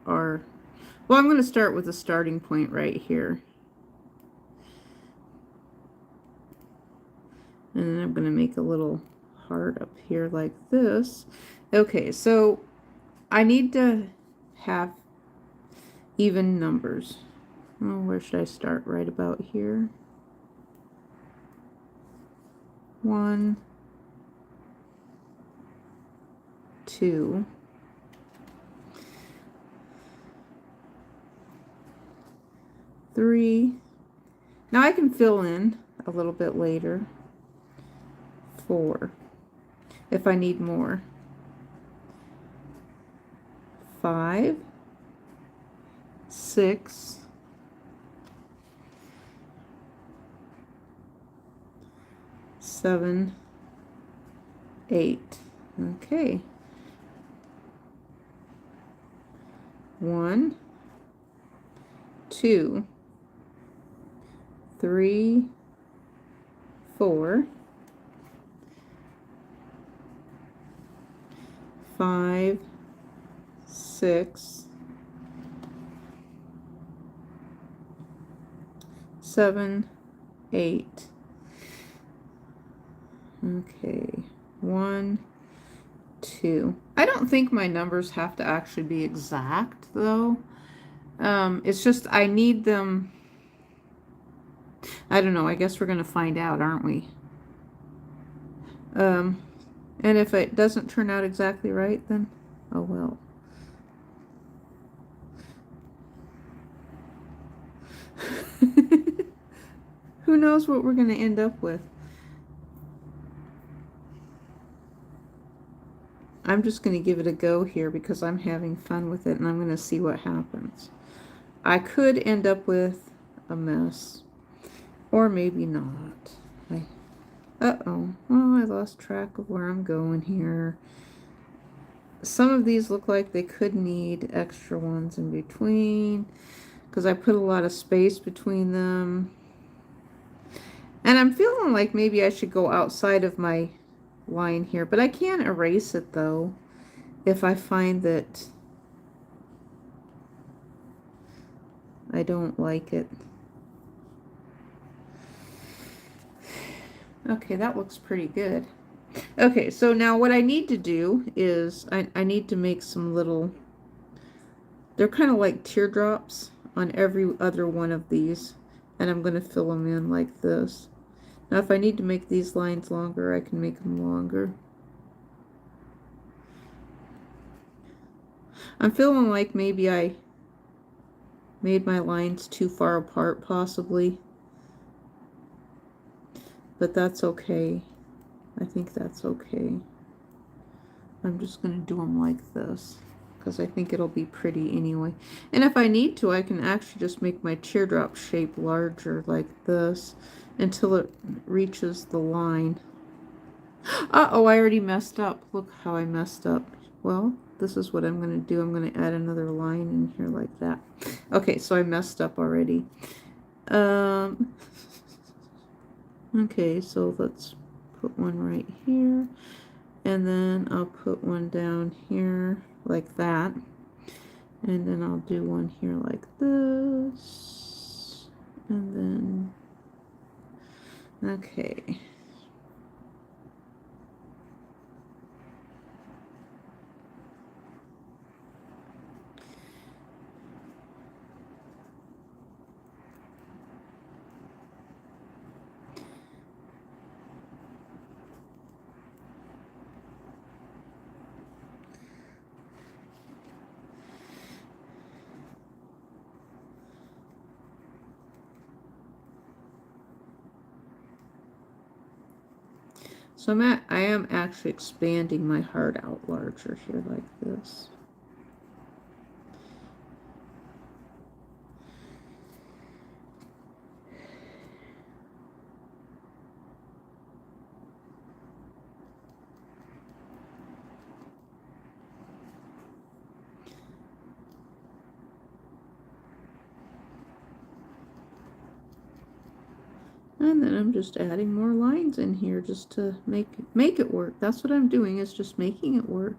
our, well, I'm going to start with a starting point right here. And then I'm going to make a little heart up here like this. Okay, so I need to have even numbers. Oh, where should I start? Right about here. 1, 2, 3. Now I can fill in a little bit later. 4, if I need more. 5, 6, 7, 8. Okay. 1, 2, 3, 4, 5, 6, 7, 8. Okay, 1, 2. I don't think my numbers have to actually be exact though. It's just I need them. I don't know. I guess we're going to find out, aren't we? And if it doesn't turn out exactly right, then oh well. Who knows what we're going to end up with? I'm just going to give it a go here because I'm having fun with it and I'm going to see what happens. I could end up with a mess. Or maybe not. Uh-oh. Well, I lost track of where I'm going here. Some of these look like they could need extra ones in between because I put a lot of space between them. And I'm feeling like maybe I should go outside of my line here, but I can erase it though if I find that I don't like it. Okay, that looks pretty good. Okay, so now what I need to do is I need to make some little, they're kind of like teardrops on every other one of these, and I'm going to fill them in like this. Now if I need to make these lines longer, I can make them longer. I'm feeling like maybe I made my lines too far apart possibly, but that's okay. I think that's okay. I'm just going to do them like this because I think it'll be pretty anyway. And if I need to, I can actually just make my teardrop shape larger like this until it reaches the line. Uh-oh, I already messed up. Look how I messed up. Well, this is what I'm going to do. I'm going to add another line in here like that. Okay, so I messed up already. Okay, so let's put one right here. And then I'll put one down here like that. And then I'll do one here like this. And then, okay. So I am actually expanding my heart out larger here like this. And then I'm just adding more lines in here just to make it work. That's what I'm doing, is just making it work.